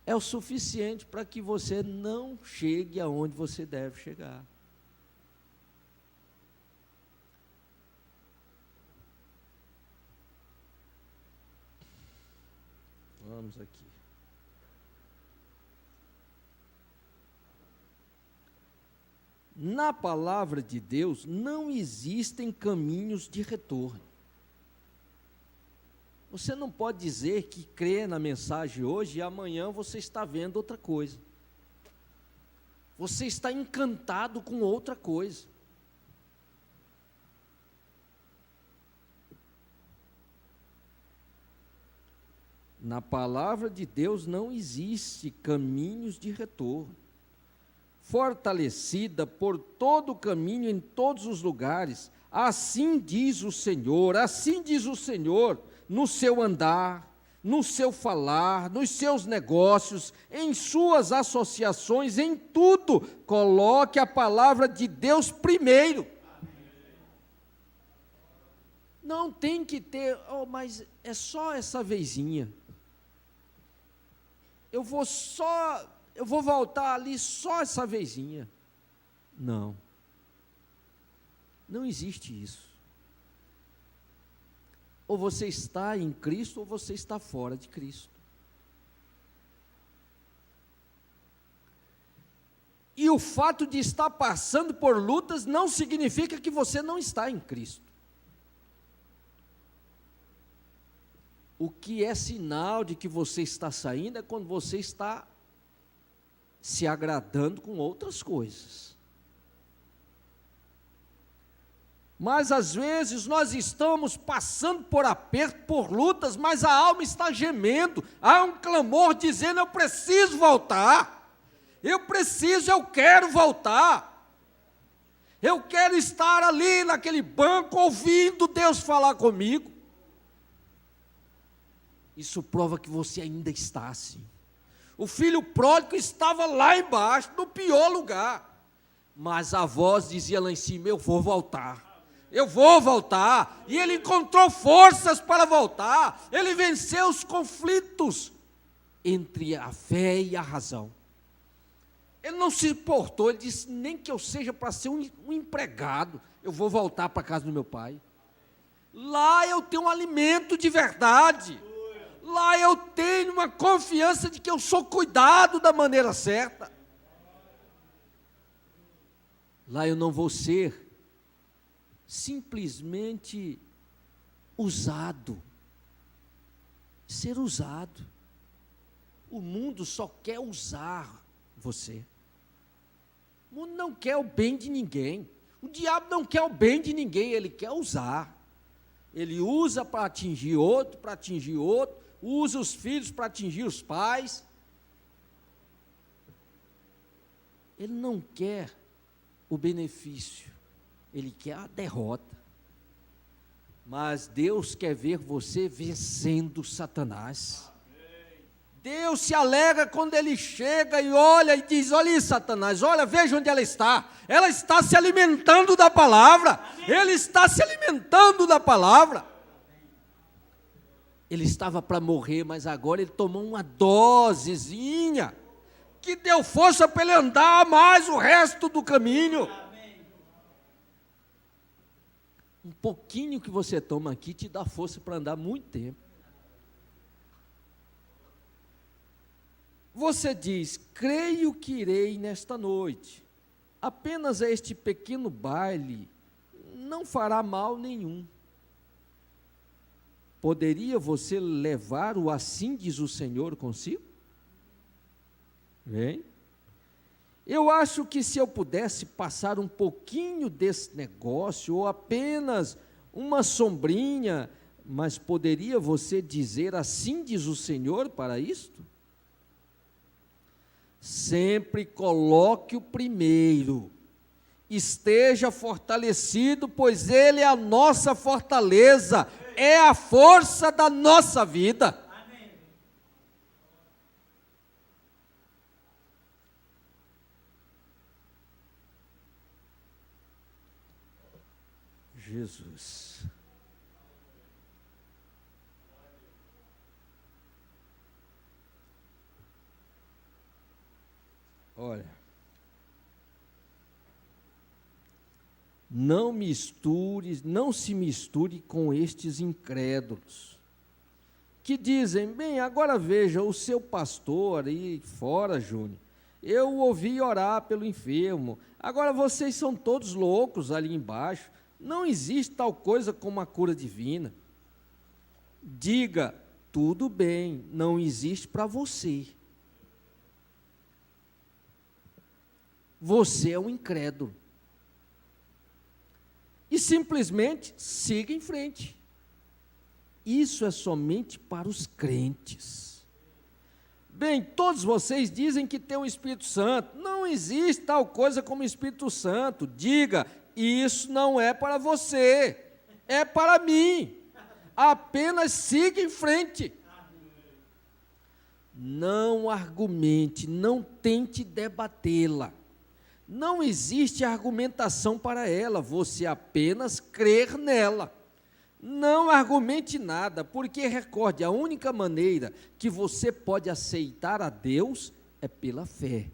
É o suficiente para que você não chegue aonde você deve chegar. Vamos aqui. Na palavra de Deus não existem caminhos de retorno. Você não pode dizer que crê na mensagem hoje e amanhã você está vendo outra coisa. Você está encantado com outra coisa. Na palavra de Deus não existe caminhos de retorno. Fortalecida por todo o caminho em todos os lugares, assim diz o Senhor, no seu andar, no seu falar, nos seus negócios, em suas associações, em tudo, coloque a palavra de Deus primeiro. Não tem que ter, mas é só essa vezinha. Eu vou voltar ali só essa vezinha. Não existe isso. Ou você está em Cristo, ou você está fora de Cristo. E o fato de estar passando por lutas não significa que você não está em Cristo. O que é sinal de que você está saindo é quando você está se agradando com outras coisas. Mas às vezes nós estamos passando por aperto, por lutas, mas a alma está gemendo, há um clamor dizendo: eu preciso voltar, eu quero voltar, eu quero estar ali naquele banco ouvindo Deus falar comigo. Isso prova que você ainda está assim. O filho pródigo estava lá embaixo, no pior lugar, mas a voz dizia lá em cima: eu vou voltar, e ele encontrou forças para voltar, ele venceu os conflitos entre a fé e a razão, ele não se importou, ele disse: nem que eu seja para ser um empregado, eu vou voltar para a casa do meu pai, lá eu tenho um alimento de verdade, lá eu tenho uma confiança de que eu sou cuidado da maneira certa, lá eu não vou ser simplesmente usado, ser usado. O mundo só quer usar você. O mundo não quer o bem de ninguém. O diabo não quer o bem de ninguém, ele quer usar. Ele usa para atingir outro, usa os filhos para atingir os pais. Ele não quer o benefício, ele quer a derrota. Mas Deus quer ver você vencendo Satanás. Deus se alegra quando ele chega e olha e diz: olha aí, Satanás, olha, veja onde ela está se alimentando da palavra, ele está se alimentando da palavra. Ele estava para morrer, mas agora ele tomou uma dosezinha, que deu força para ele andar mais o resto do caminho. Um pouquinho que você toma aqui te dá força para andar muito tempo. Você diz: creio que irei nesta noite, apenas este pequeno baile não fará mal nenhum. Poderia você levar o assim diz o Senhor consigo? Bem, eu acho que se eu pudesse passar um pouquinho desse negócio, ou apenas uma sombrinha, mas poderia você dizer assim diz o Senhor para isto? Sempre coloque o primeiro, esteja fortalecido, pois Ele é a nossa fortaleza, é a força da nossa vida. Jesus. Olha, não se misture com estes incrédulos, que dizem, bem, agora veja, o seu pastor aí fora, Júnior, eu o ouvi orar pelo enfermo, agora vocês são todos loucos ali embaixo, não existe tal coisa como a cura divina. Diga, tudo bem, não existe para você. Você é um incrédulo. E simplesmente siga em frente. Isso é somente para os crentes. Bem, todos vocês dizem que tem o Espírito Santo. Não existe tal coisa como Espírito Santo. Diga, isso não é para você, é para mim. Apenas siga em frente. Não argumente, não tente debatê-la. Não existe argumentação para ela, você apenas crer nela. Não argumente nada, porque recorde, a única maneira que você pode aceitar a Deus é pela fé.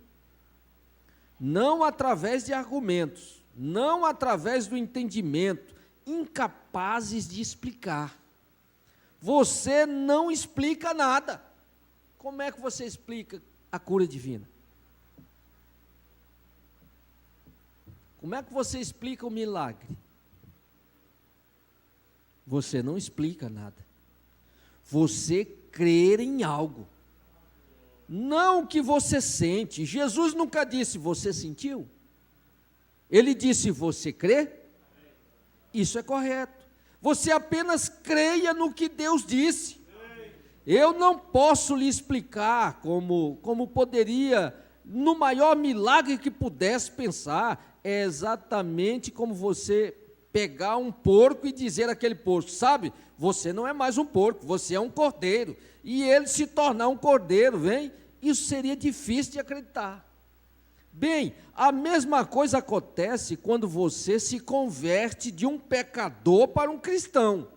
Não através de argumentos, não através do entendimento, incapazes de explicar. Você não explica nada. Como é que você explica a cura divina? Como é que você explica o milagre? Você não explica nada. Você crer em algo. Não o que você sente. Jesus nunca disse, você sentiu? Ele disse, você crê? Isso é correto. Você apenas creia no que Deus disse. Eu não posso lhe explicar como poderia, no maior milagre que pudesse pensar, é exatamente como você pegar um porco e dizer àquele porco, sabe, você não é mais um porco, você é um cordeiro, e ele se tornar um cordeiro, vem? Isso seria difícil de acreditar. Bem, a mesma coisa acontece quando você se converte de um pecador para um cristão.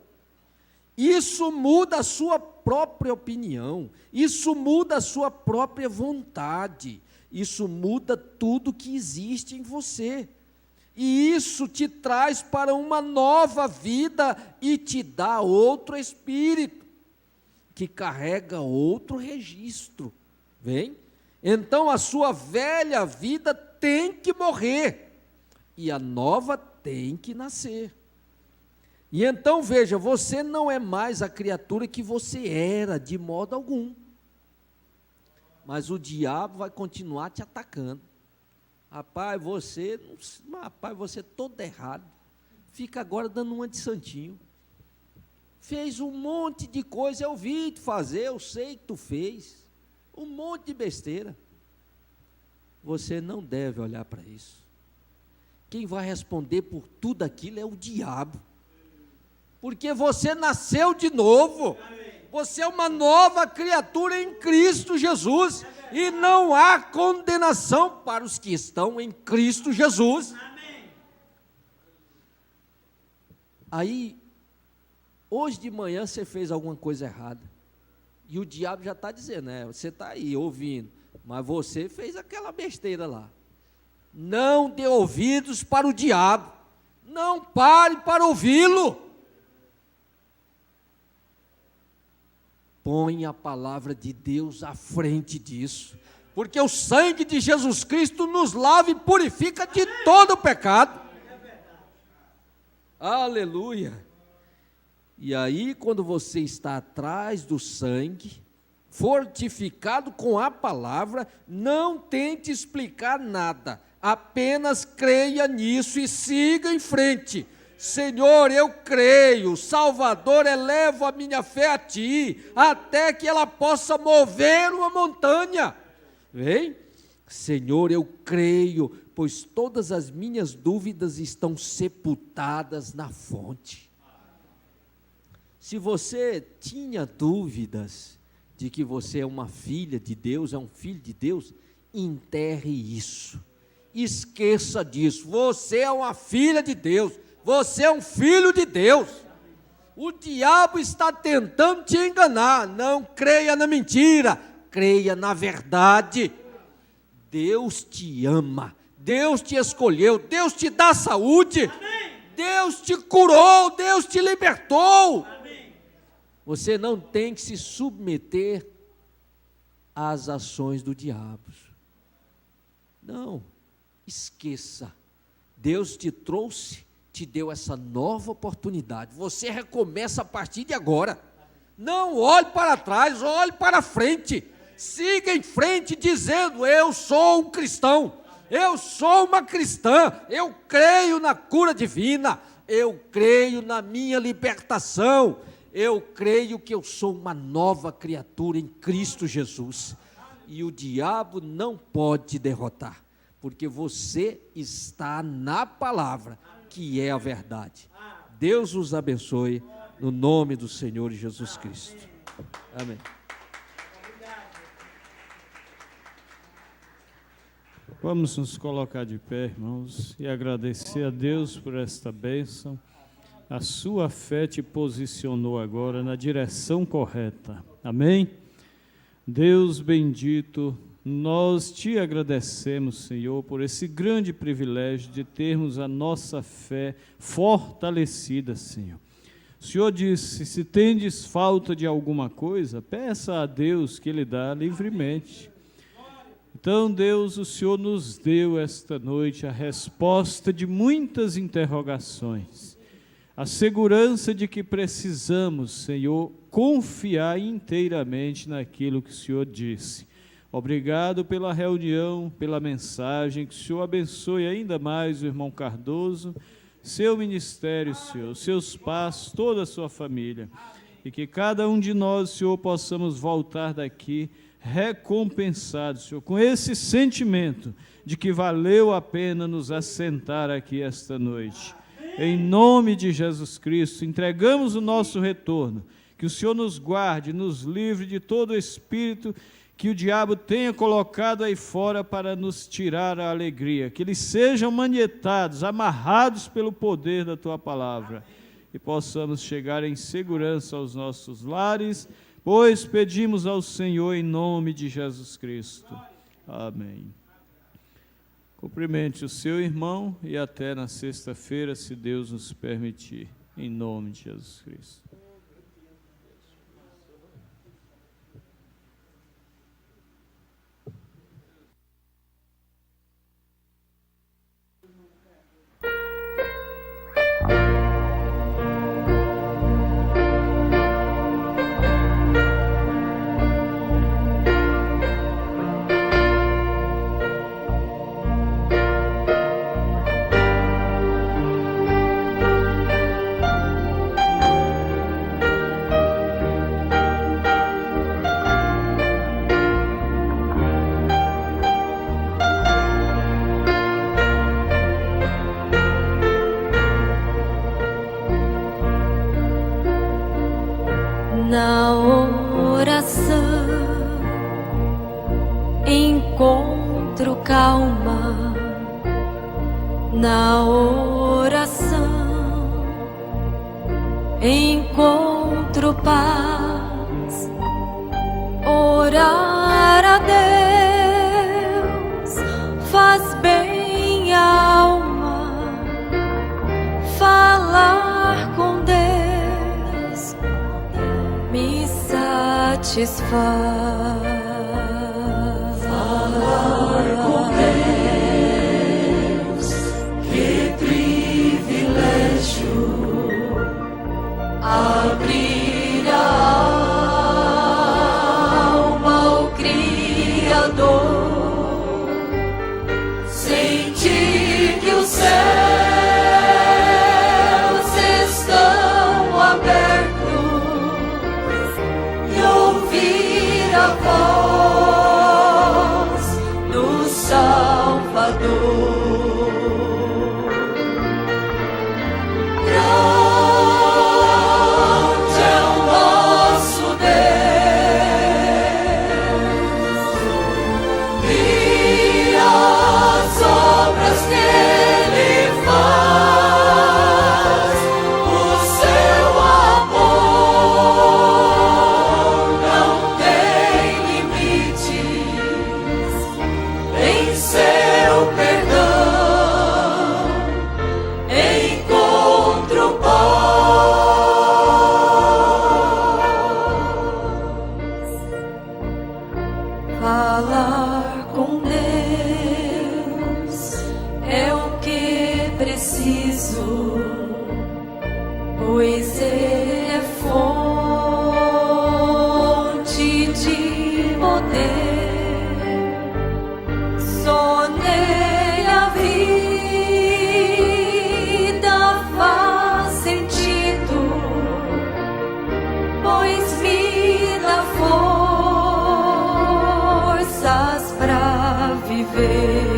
Isso muda a sua própria opinião, isso muda a sua própria vontade, isso muda tudo que existe em você. E isso te traz para uma nova vida e te dá outro espírito, que carrega outro registro. Vem? Então a sua velha vida tem que morrer, e a nova tem que nascer. E então veja, você não é mais a criatura que você era, de modo algum. Mas o diabo vai continuar te atacando. Rapaz, você é todo errado. Fica agora dando uma de santinho. Fez um monte de coisa, eu vi tu fazer, eu sei que tu fez. Um monte de besteira. Você não deve olhar para isso. Quem vai responder por tudo aquilo é o diabo. Porque você nasceu de novo. Você é uma nova criatura em Cristo Jesus, e não há condenação para os que estão em Cristo Jesus. Aí, hoje de manhã você fez alguma coisa errada, e o diabo já está dizendo, né? Você está aí ouvindo, mas você fez aquela besteira lá. Não dê ouvidos para o diabo, não pare para ouvi-lo. Põe a palavra de Deus à frente disso, porque o sangue de Jesus Cristo nos lava e purifica de todo o pecado. Aleluia! E aí, quando você está atrás do sangue, fortificado com a palavra, não tente explicar nada, apenas creia nisso e siga em frente. Senhor, eu creio, Salvador, elevo a minha fé a Ti, até que ela possa mover uma montanha. Vem? Senhor, eu creio, pois todas as minhas dúvidas estão sepultadas na fonte. Se você tinha dúvidas de que você é uma filha de Deus, é um filho de Deus, enterre isso. Esqueça disso. Você é uma filha de Deus. Você é um filho de Deus. O diabo está tentando te enganar. Não creia na mentira, creia na verdade. Deus te ama. Deus te escolheu. Deus te dá saúde. Amém. Deus te curou. Deus te libertou. Amém. Você não tem que se submeter às ações do diabo. Não, esqueça. Deus te trouxe, te deu essa nova oportunidade. Você recomeça a partir de agora. Não olhe para trás, olhe para frente. Siga em frente dizendo: eu sou um cristão, eu sou uma cristã, eu creio na cura divina, eu creio na minha libertação, eu creio que eu sou uma nova criatura em Cristo Jesus. E o diabo não pode te derrotar, porque você está na palavra, que é a verdade. Deus os abençoe, no nome do Senhor Jesus Cristo. Amém. Vamos nos colocar de pé, irmãos, e agradecer a Deus por esta bênção. A sua fé te posicionou agora na direção correta. Amém? Deus bendito, nós te agradecemos, Senhor, por esse grande privilégio de termos a nossa fé fortalecida, Senhor. O Senhor disse: se tendes falta de alguma coisa, peça a Deus que Ele dá livremente. Então, Deus, o Senhor nos deu esta noite a resposta de muitas interrogações, a segurança de que precisamos, Senhor, confiar inteiramente naquilo que o Senhor disse. Obrigado pela reunião, pela mensagem, que o Senhor abençoe ainda mais o irmão Cardoso, seu ministério, Senhor, seus passos, toda a sua família, e que cada um de nós, Senhor, possamos voltar daqui recompensados, Senhor, com esse sentimento de que valeu a pena nos assentar aqui esta noite. Em nome de Jesus Cristo, entregamos o nosso retorno, que o Senhor nos guarde, nos livre de todo espírito que o diabo tenha colocado aí fora para nos tirar a alegria, que eles sejam manietados, amarrados pelo poder da Tua palavra, e possamos chegar em segurança aos nossos lares, pois pedimos ao Senhor em nome de Jesus Cristo. Amém. Cumprimente o seu irmão e até na sexta-feira, se Deus nos permitir, em nome de Jesus Cristo. Na oração encontro calma, na oração encontro paz. Orar a Deus faz bem à alma, falar com Deus me satisfaz. Falar com Deus, que privilégio, abrir a alma ao Criador, sentir que os céus estão abertos e ouvir a voz do Salvador. pois Ele é fonte de poder. Só nele a vida faz sentido, pois me dá forças pra viver.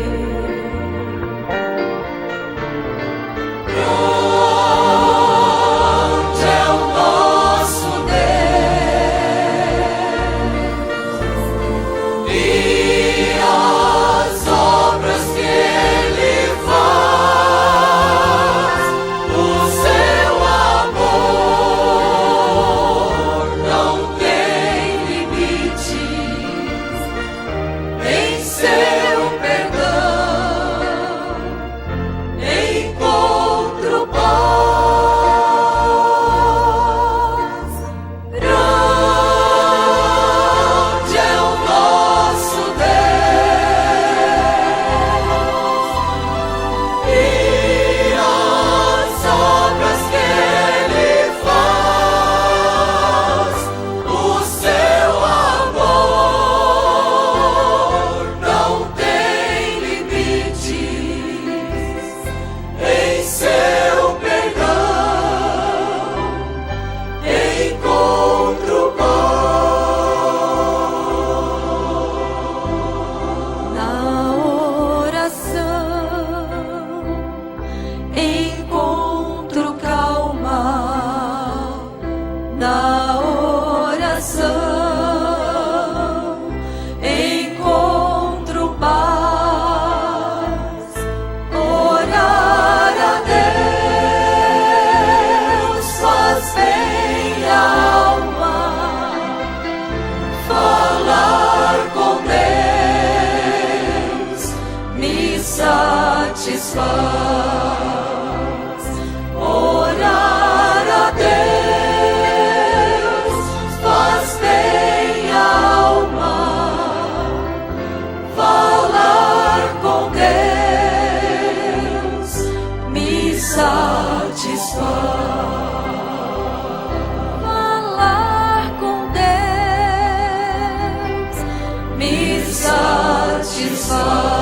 Orar a Deus faz bem à alma, falar com Deus me satisfaz. Falar com Deus me satisfaz.